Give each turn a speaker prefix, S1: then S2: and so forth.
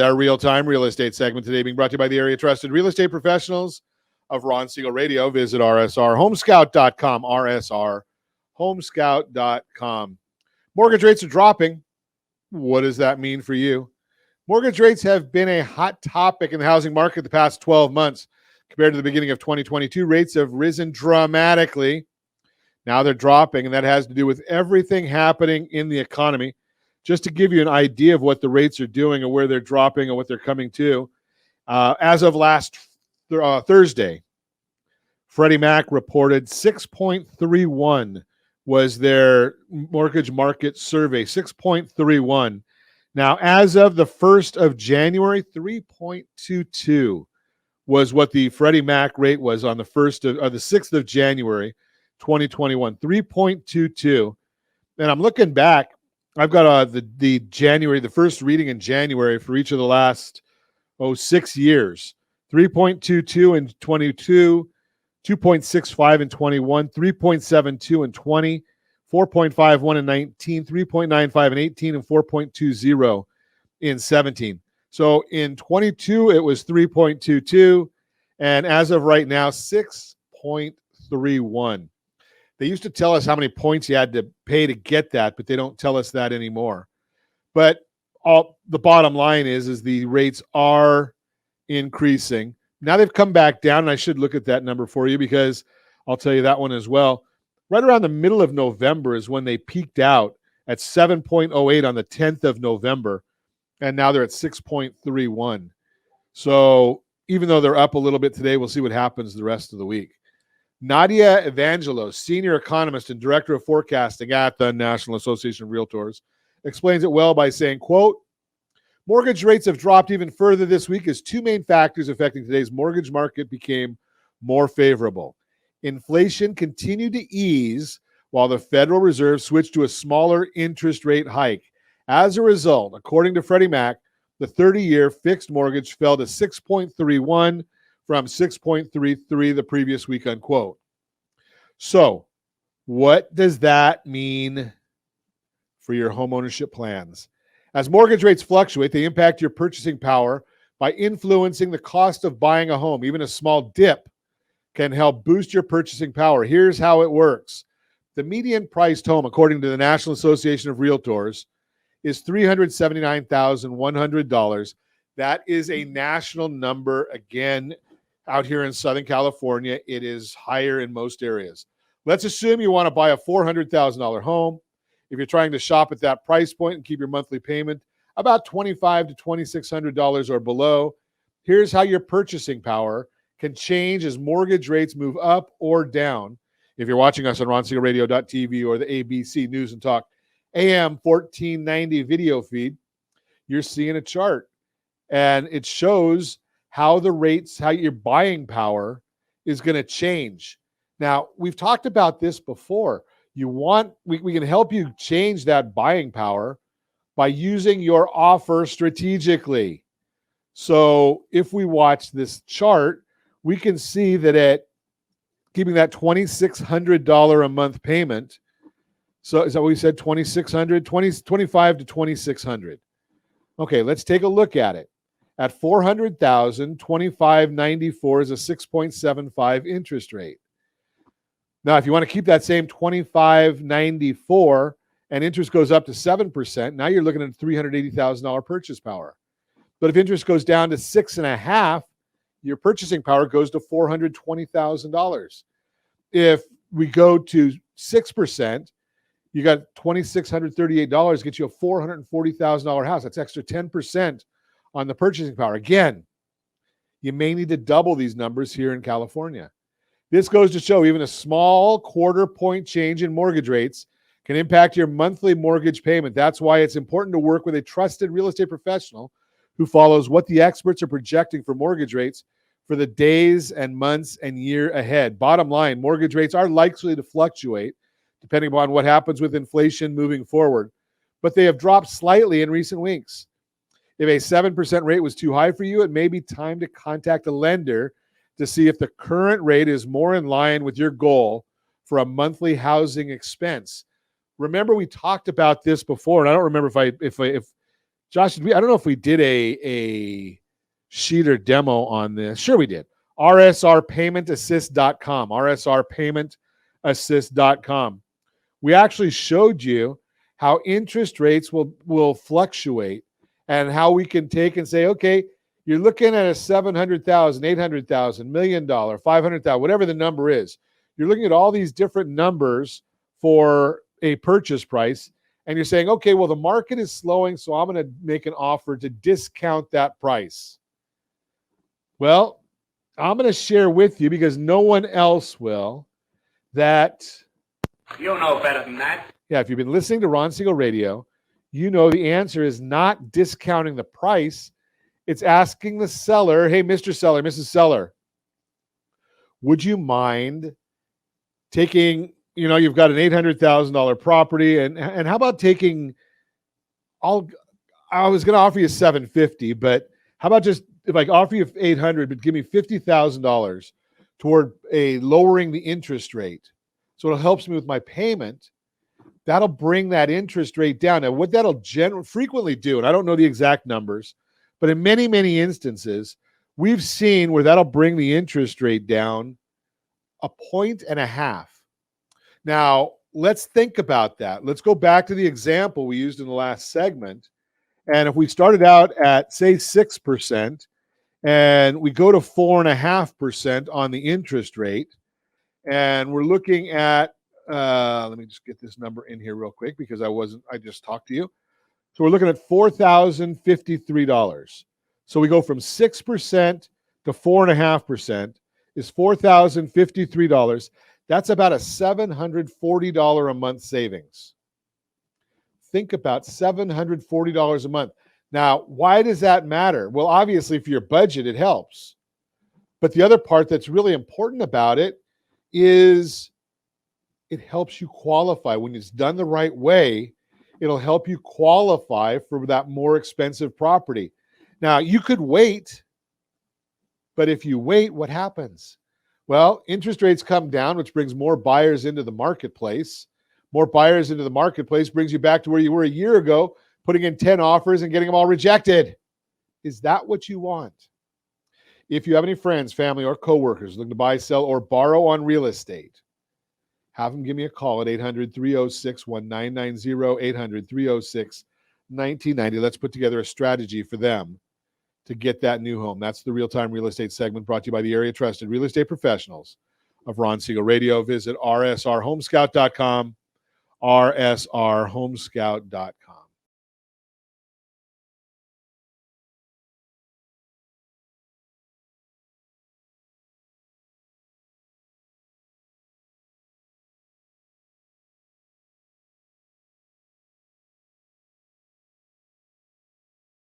S1: our real-time real estate segment today, being brought to you by the area trusted real estate professionals of Ron Siegel Radio. Visit rsrhomescout.com, rsrhomescout.com. Mortgage rates are dropping. What does that mean for you? Mortgage rates have been a hot topic in the housing market the past 12 months. Compared to the beginning of 2022, rates have risen dramatically. Now they're dropping, and that has to do with everything happening in the economy. Just to give you an idea of what the rates are doing and where they're dropping and what they're coming to, as of last Thursday, Freddie Mac reported 6.31 was their mortgage market survey, 6.31. Now, as of the 1st of January, 3.22 was what the Freddie Mac rate was on the 6th of January, 2021, 3.22. And I'm looking back. I've got the first reading in January for each of the last 6 years. 3.22 in 22, 2.65 in 21, 3.72 in 20, 4.51 in 19, 3.95 in 18, and 4.20 in 17. So in 22, it was 3.22, and as of right now, 6.31. They used to tell us how many points you had to pay to get that, but they don't tell us that anymore. But the bottom line is the rates are increasing. Now they've come back down, and I should look at that number for you because I'll tell you that one as well. Right around the middle of November is when they peaked out at 7.08 on the 10th of November, and now they're at 6.31. So even though they're up a little bit today, we'll see what happens the rest of the week. Nadia Evangelos, senior economist and director of forecasting at the National Association of Realtors, explains it well by saying, quote, mortgage rates have dropped even further this week as two main factors affecting today's mortgage market became more favorable. Inflation continued to ease while the Federal Reserve switched to a smaller interest rate hike. As a result, according to Freddie Mac, the 30-year fixed mortgage fell to 6.31 from 6.33 the previous week, unquote. So, what does that mean for your homeownership plans? As mortgage rates fluctuate, they impact your purchasing power by influencing the cost of buying a home. Even a small dip can help boost your purchasing power. Here's how it works. The median priced home, according to the National Association of Realtors, is $379,100. That is a national number. Again, out here in Southern California, it is higher in most areas. Let's assume you want to buy a $400,000 home. If you're trying to shop at that price point and keep your monthly payment about $2,500 to $2,600 or below, here's how your purchasing power can change as mortgage rates move up or down. If you're watching us on ronsiegelradio.tv or the ABC News and Talk AM 1490 video feed, you're seeing a chart. And it shows how the rates, how your buying power is going to change. Now, we've talked about this before. We can help you change that buying power by using your offer strategically. So if we watch this chart, we can see that at keeping that $2,600 a month payment, so is that what we said, $2,600, $2,500 to $2,600. Okay, let's take a look at it. At $400,000, $2,594 is a 6.75 interest rate. Now, if you want to keep that same $2,594 and interest goes up to 7%, now you're looking at $380,000 purchase power. But if interest goes down to 6.5%, your purchasing power goes to $420,000. If we go to 6%, you got $2,638, gets you a $440,000 house. That's extra 10% on the purchasing power. Again, you may need to double these numbers here in California. This goes to show even a small quarter point change in mortgage rates can impact your monthly mortgage payment. That's why it's important to work with a trusted real estate professional who follows what the experts are projecting for mortgage rates for the days and months and year ahead. Bottom line, mortgage rates are likely to fluctuate depending upon what happens with inflation moving forward, but they have dropped slightly in recent weeks. If a 7% rate was too high for you, it may be time to contact a lender to see if the current rate is more in line with your goal for a monthly housing expense. Remember, we talked about this before, and I don't remember if Josh, I don't know if we did a sheet or demo on this. Sure, we did. rsrpaymentassist.com. rsrpaymentassist.com. We actually showed you how interest rates will fluctuate and how we can take and say, okay, you're looking at a $700,000, $800,000, $1 million, $500,000, whatever the number is. You're looking at all these different numbers for a purchase price, and you're saying, okay, well, the market is slowing, so I'm going to make an offer to discount that price. Well, I'm going to share with you, because no one else will, that
S2: you know better than that.
S1: Yeah, if you've been listening to Ron Siegel Radio, you know the answer is not discounting the price. It's asking the seller, hey, Mr. Seller, Mrs. Seller, would you mind taking, you've got an $800,000 property, and how about taking, I was going to offer you $750,000, but how about just, if I offer you $800,000, but give me $50,000 toward lowering the interest rate, so it helps me with my payment. That'll bring that interest rate down. Now, what that'll frequently do, and I don't know the exact numbers, but in many, many instances, we've seen where that'll bring the interest rate down 1.5 points. Now, let's think about that. Let's go back to the example we used in the last segment. And if we started out at, say, 6%, and we go to 4.5% on the interest rate, and we're looking at, let me just get this number in here real quick, because I just talked to you. So we're looking at $4,053. So we go from 6% to 4.5% is $4,053. That's about a $740 a month savings. Think about $740 a month. Now, why does that matter? Well, obviously, for your budget, it helps. But the other part that's really important about it is it helps you qualify. When it's done the right way, it'll help you qualify for that more expensive property. Now, you could wait, but if you wait, what happens? Well, interest rates come down, which brings more buyers into the marketplace. More buyers into the marketplace brings you back to where you were a year ago, putting in 10 offers and getting them all rejected. Is that what you want? If you have any friends, family, or coworkers looking to buy, sell, or borrow on real estate, have them give me a call at 800-306-1990, 800-306-1990. Let's put together a strategy for them to get that new home. That's the Real-Time Real Estate segment, brought to you by the area trusted real estate professionals of Ron Siegel Radio. Visit rsrhomescout.com, rsrhomescout.com.